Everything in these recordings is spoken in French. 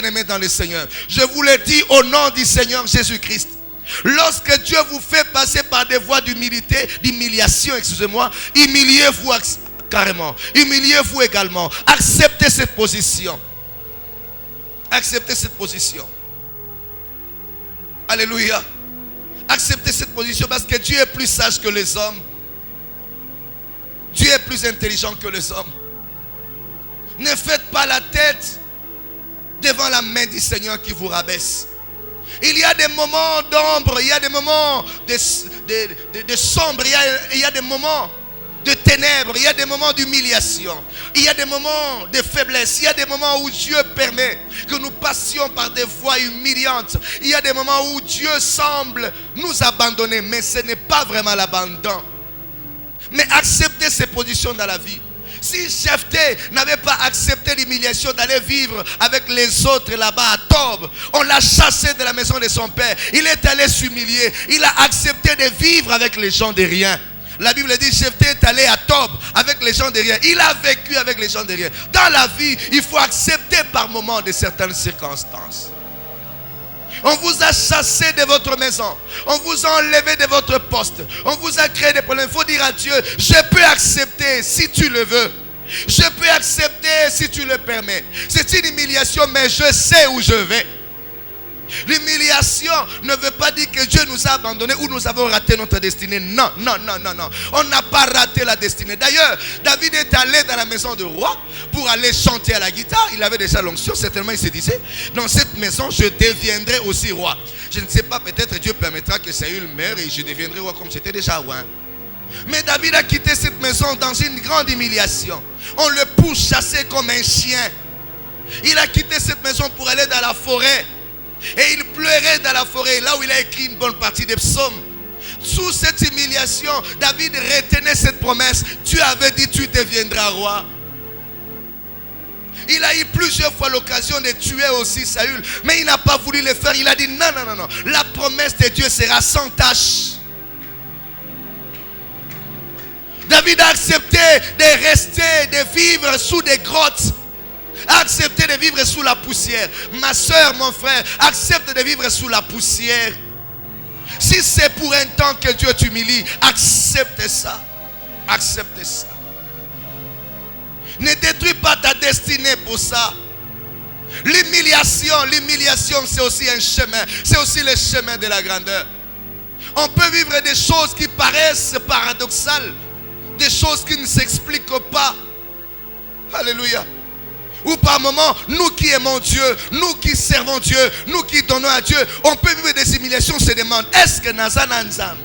bien-aimés dans le Seigneur, je vous le dis au nom du Seigneur Jésus-Christ. Lorsque Dieu vous fait passer par des voies d'humiliation, humiliez-vous carrément. Humiliez-vous également. Acceptez cette position. Acceptez cette position. Alléluia. Acceptez cette position parce que Dieu est plus sage que les hommes. Dieu est plus intelligent que les hommes. Ne faites pas la tête devant la main du Seigneur qui vous rabaisse. Il y a des moments d'ombre, il y a des moments de sombre, il y a des moments de ténèbres, il y a des moments d'humiliation, il y a des moments de faiblesse, il y a des moments où Dieu permet que nous passions par des voies humiliantes. Il y a des moments où Dieu semble nous abandonner, mais ce n'est pas vraiment l'abandon. Mais acceptez ces positions dans la vie. Si Jephthé n'avait pas accepté l'humiliation d'aller vivre avec les autres là-bas à Tob, on l'a chassé de la maison de son père. Il est allé s'humilier. Il a accepté de vivre avec les gens de rien. La Bible dit Jephthé est allé à Tob avec les gens de rien. Il a vécu avec les gens de rien. Dans la vie, il faut accepter par moments de certaines circonstances. On vous a chassé de votre maison. On vous a enlevé de votre poste. On vous a créé des problèmes. Il faut dire à Dieu, je peux accepter si tu le veux. Je peux accepter si tu le permets. C'est une humiliation, mais je sais où je vais. L'humiliation ne veut pas dire que Dieu nous a abandonnés ou nous avons raté notre destinée. Non, non, non, non, non. On n'a pas raté la destinée. D'ailleurs, David est allé dans la maison du roi pour aller chanter à la guitare. Il avait déjà l'onction. Certainement, il se disait, dans cette maison, je deviendrai aussi roi. Je ne sais pas, peut-être Dieu permettra que Saül meure et je deviendrai roi comme j'étais déjà roi. Mais David a quitté cette maison dans une grande humiliation. On le pousse chasser comme un chien. Il a quitté cette maison pour aller dans la forêt. Et il pleurait dans la forêt, là où il a écrit une bonne partie des psaumes. Sous cette humiliation, David retenait cette promesse. Dieu avait dit, tu deviendras roi. Il a eu plusieurs fois l'occasion de tuer aussi Saül, mais il n'a pas voulu le faire. Il a dit, non, non, non, non. La promesse de Dieu sera sans tâche. David a accepté de rester, de vivre sous des grottes. Acceptez de vivre sous la poussière. Ma soeur, mon frère, accepte de vivre sous la poussière. Si c'est pour un temps que Dieu t'humilie, accepte ça. Accepte ça. Ne détruis pas ta destinée pour ça. L'humiliation, c'est aussi un chemin. C'est aussi le chemin de la grandeur. On peut vivre des choses qui paraissent paradoxales, des choses qui ne s'expliquent pas. Alléluia. Ou par moments, nous qui aimons Dieu, nous qui servons Dieu, nous qui donnons à Dieu, on peut vivre des humiliations. On se demande, est-ce que Nazana Nzambe?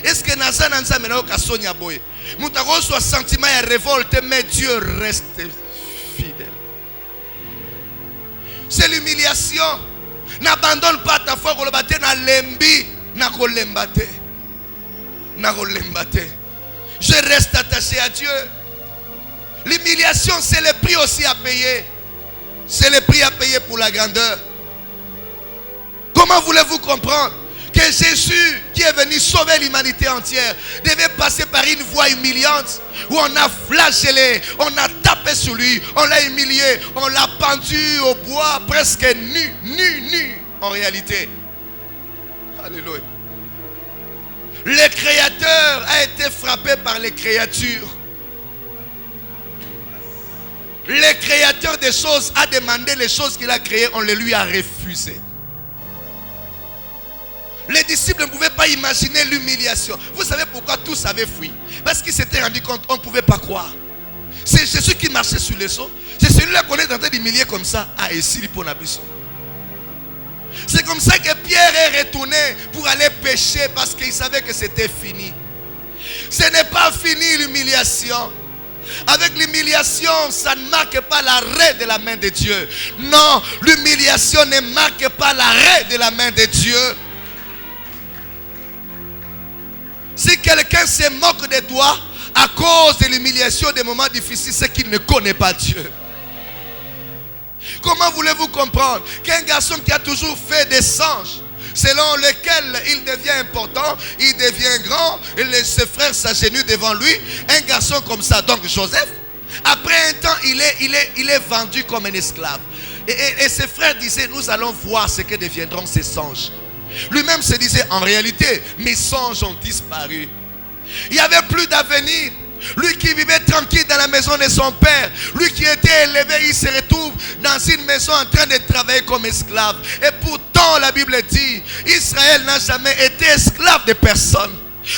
Est-ce que Nazana Nzambe n'a pas sonia boy? Moutaro soit sentiment et révolte, mais Dieu reste fidèle. C'est l'humiliation. N'abandonne pas ta foi, na lembi, na kolembate. Na kolembate. Je reste attaché à Dieu. L'humiliation, c'est le prix aussi à payer. C'est le prix à payer pour la grandeur. Comment voulez-vous comprendre que Jésus, qui est venu sauver l'humanité entière, devait passer par une voie humiliante où on a flagellé, on a tapé sur lui, on l'a humilié, on l'a pendu au bois presque nu en réalité. Alléluia. Le Créateur a été frappé par les créatures. Le Créateur des choses a demandé les choses qu'il a créées, on les lui a refusées. Les disciples ne pouvaient pas imaginer l'humiliation. Vous savez pourquoi tous avaient fui? Parce qu'ils s'étaient rendus compte qu'on ne pouvait pas croire. C'est Jésus qui marchait sur les eaux. C'est celui-là qu'on est en train d'humilier comme ça. Ah, et s'il pour n'abusons. C'est comme ça que Pierre est retourné pour aller pêcher parce qu'il savait que c'était fini. Ce n'est pas fini l'humiliation. Avec l'humiliation, ça ne marque pas l'arrêt de la main de Dieu. Non, l'humiliation ne marque pas l'arrêt de la main de Dieu. Si quelqu'un se moque de toi à cause de l'humiliation des moments difficiles, c'est qu'il ne connaît pas Dieu. Comment voulez-vous comprendre qu'un garçon qui a toujours fait des songes, selon lequel il devient important, il devient grand, et ses frères s'agenouillent devant lui, un garçon comme ça, donc Joseph, après un temps, il est vendu comme un esclave. Et ses frères disaient, nous allons voir ce que deviendront ces songes. Lui-même se disait, en réalité, mes songes ont disparu. Il n'y avait plus d'avenir. Lui qui vivait tranquille dans la maison de son père, lui qui était élevé, il se retrouve dans une maison en train de travailler comme esclave. Et pourtant, la Bible dit, Israël n'a jamais été esclave de personne.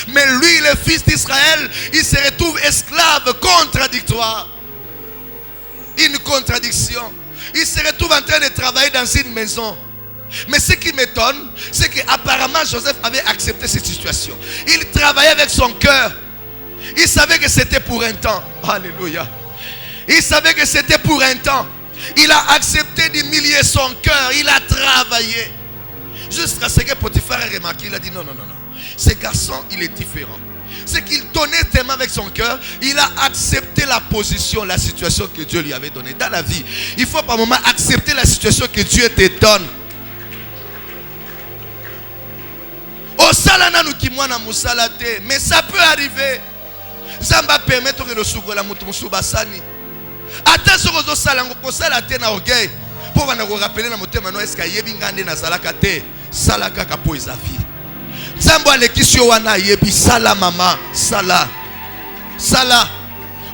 Mais lui, le fils d'Israël, il se retrouve esclave contradictoire. Une contradiction. Il se retrouve en train de travailler dans une maison. Mais ce qui m'étonne, c'est qu'apparemment Joseph avait accepté cette situation. Il travaillait avec son cœur. Il savait que c'était pour un temps. Alléluia. Il savait que c'était pour un temps. Il a accepté d'humilier son cœur. Il a travaillé. Jusqu'à ce que Potiphar ait remarqué. Il a dit non. Ce garçon, il est différent. C'est qu'il donnait tellement avec son cœur. Il a accepté la position, la situation que Dieu lui avait donnée. Dans la vie, il faut par moment accepter la situation que Dieu te donne. Mais ça peut arriver. Zamba permettre que le sougola mutumu basani. Attention aux salango ko sala te na orgueil. Pour va na rappeler na motema no eska yebi ngande na salaka te. Salaka ka po ezafi. Zambo alekisio wana yebi sala mama sala. Sala.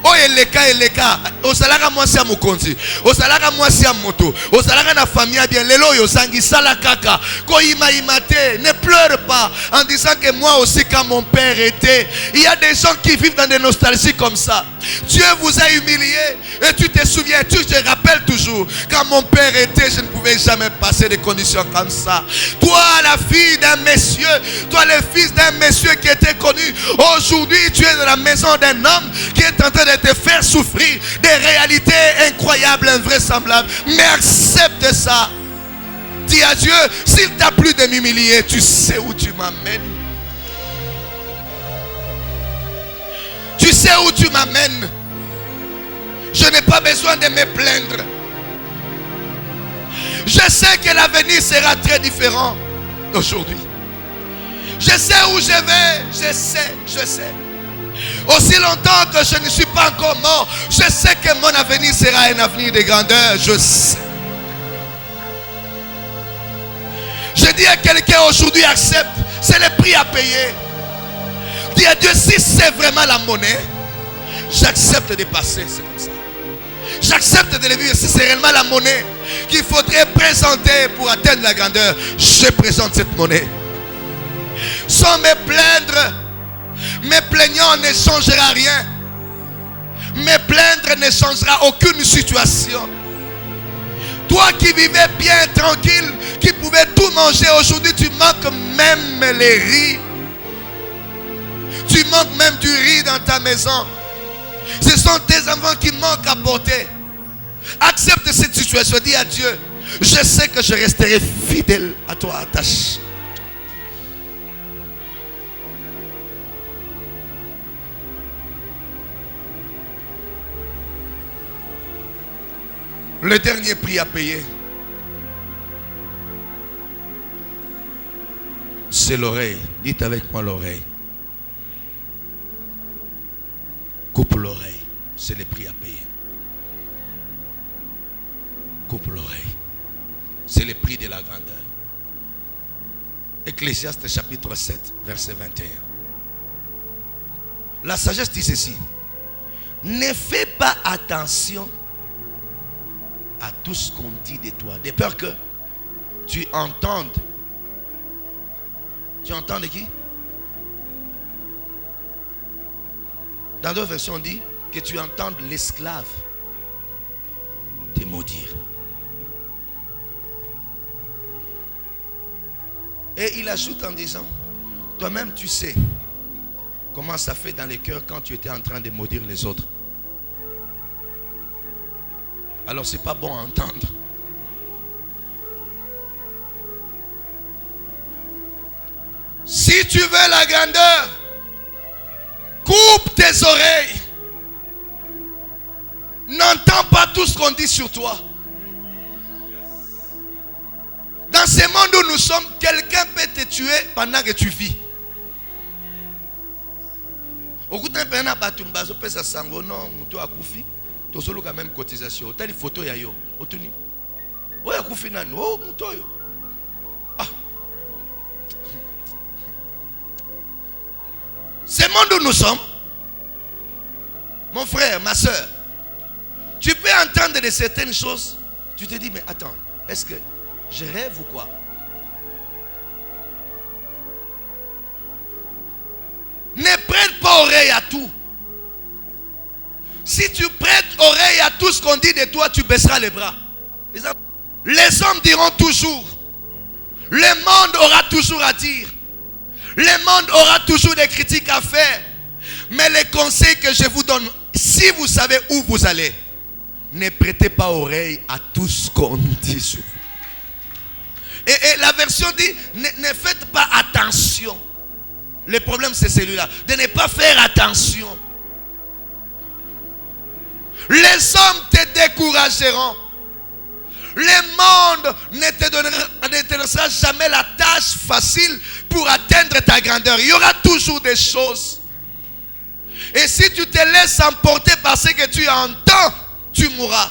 O eleka osalaka mwasi ya mukonzi, osalaka mwasi ya moto, osalaka na famille bien lelo yo sangi sala kaka ko imate. Ne pleure pas en disant que moi aussi quand mon père était. Il y a des gens qui vivent dans des nostalgies comme ça. Dieu vous a humilié et tu te souviens, tu te rappelles toujours quand mon père était, je ne pouvais jamais passer des conditions comme ça. Toi la fille d'un monsieur, toi le fils d'un monsieur qui était connu, aujourd'hui tu es dans la maison d'un homme qui est en train de te faire souffrir des réalités incroyables, invraisemblables. Mais accepte ça. Dis à Dieu, s'il t'a plu de m'humilier, tu sais où tu m'amènes. Tu sais où tu m'amènes. Je n'ai pas besoin de me plaindre. Je sais que l'avenir sera très différent d'aujourd'hui. Je sais où je vais. Je sais. Aussi longtemps que je ne suis pas encore mort, je sais que mon avenir sera un avenir de grandeur. Je sais. Je dis à quelqu'un aujourd'hui, accepte. C'est le prix à payer. Dis à Dieu, si c'est vraiment la monnaie, j'accepte de passer. C'est comme ça. J'accepte de le vivre. Si c'est réellement la monnaie qu'il faudrait présenter pour atteindre la grandeur, je présente cette monnaie. Sans me plaindre. Me plaignant ne changera rien. Me plaindre ne changera aucune situation. Toi qui vivais bien tranquille, qui pouvais tout manger, aujourd'hui tu manques même les riz. Tu manques même du riz dans ta maison. Ce sont tes enfants qui manquent à porter. Accepte cette situation. Dis à Dieu, je sais que je resterai fidèle à toi, attache. Le dernier prix à payer, c'est l'oreille. Dites avec moi l'oreille. Coupe l'oreille. C'est le prix à payer. Coupe l'oreille. C'est le prix de la grandeur. Ecclésiaste chapitre 7, verset 21. La sagesse dit ceci. Ne fais pas attention à tout ce qu'on dit de toi, de peur que tu entendes. Tu entends de qui? Dans d'autres versions on dit que tu entendes l'esclave te maudire. Et il ajoute en disant, toi-même tu sais comment ça fait dans les cœurs quand tu étais en train de maudire les autres. Alors c'est pas bon à entendre. Si tu veux la grandeur, coupe tes oreilles. N'entends pas tout ce qu'on dit sur toi. Dans ce monde où nous sommes, quelqu'un peut te tuer pendant que tu vis. Quand même cotisation. Telle photo ya yo. Oya kufinani. Oh, mutoyo. Ah. Ce monde où nous sommes, mon frère, ma soeur, tu peux entendre de certaines choses. Tu te dis, mais attends, est-ce que je rêve ou quoi? Ne prête pas oreille à tout. Si tu prêtes oreille à tout ce qu'on dit de toi, tu baisseras les bras. Les hommes diront toujours. Le monde aura toujours à dire. Le monde aura toujours des critiques à faire. Mais les conseils que je vous donne, si vous savez où vous allez, ne prêtez pas oreille à tout ce qu'on dit sur vous. Et la version dit, ne faites pas attention. Le problème c'est celui-là, de ne pas faire attention. Les hommes te décourageront. Le monde ne te laissera jamais la tâche facile pour atteindre ta grandeur. Il y aura toujours des choses. Et si tu te laisses emporter par ce que tu entends, tu mourras.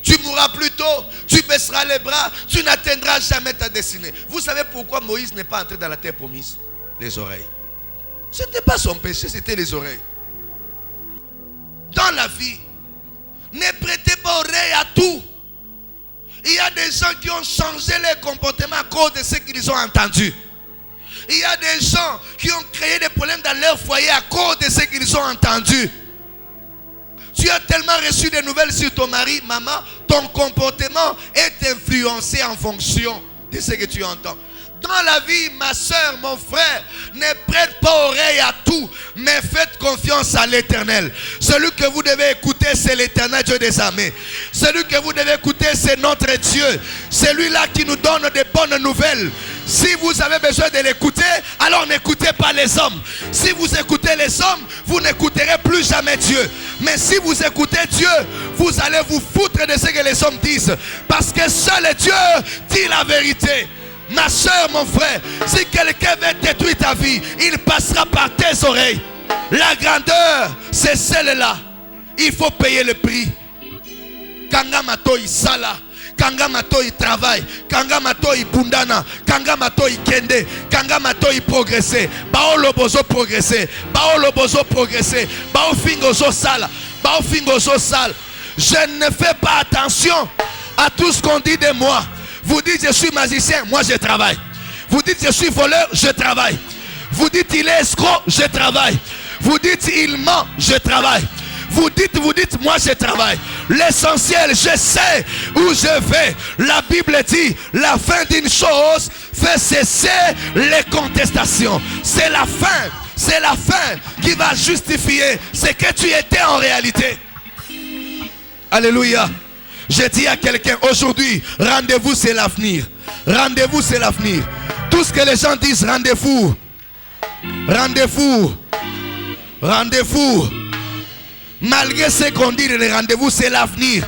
Tu mourras plus tôt, tu baisseras les bras, tu n'atteindras jamais ta destinée. Vous savez pourquoi Moïse n'est pas entré dans la terre promise? Les oreilles. Ce n'était pas son péché, c'était les oreilles. Dans la vie, ne prêtez pas oreille à tout. Il y a des gens qui ont changé leur comportement à cause de ce qu'ils ont entendu. Il y a des gens qui ont créé des problèmes dans leur foyer à cause de ce qu'ils ont entendu. Tu as tellement reçu des nouvelles sur ton mari, maman, ton comportement est influencé en fonction de ce que tu entends. Dans la vie, ma soeur, mon frère, ne prête pas oreille à tout, mais faites confiance à l'Éternel. Celui que vous devez écouter, c'est l'Éternel Dieu des armées. Celui que vous devez écouter, c'est notre Dieu. Celui-là qui nous donne de bonnes nouvelles. Si vous avez besoin de l'écouter, alors n'écoutez pas les hommes. Si vous écoutez les hommes, vous n'écouterez plus jamais Dieu. Mais si vous écoutez Dieu, vous allez vous foutre de ce que les hommes disent. Parce que seul Dieu dit la vérité. Ma soeur, mon frère, si quelqu'un veut détruire ta vie, il passera par tes oreilles. La grandeur, c'est celle-là. Il faut payer le prix. Kanga matoi sala, kanga matoi travail, kanga matoi bundana, kanga matoi kende, kanga matoi progresser. Bao lobozo progresser, bao lobozo progresser, bao fingozo sala, bao fingozo sala. Je ne fais pas attention à tout ce qu'on dit de moi. Vous dites je suis magicien, moi je travaille. Vous dites je suis voleur, je travaille. Vous dites il est escroc, je travaille. Vous dites il ment, je travaille. Vous dites moi je travaille. L'essentiel, je sais où je vais. La Bible dit la fin d'une chose fait cesser les contestations. C'est la fin qui va justifier ce que tu étais en réalité. Alléluia. Je dis à quelqu'un aujourd'hui, rendez-vous c'est l'avenir. Rendez-vous c'est l'avenir. Tout ce que les gens disent, rendez-vous. Rendez-vous. Rendez-vous. Malgré ce qu'on dit, le rendez-vous c'est l'avenir.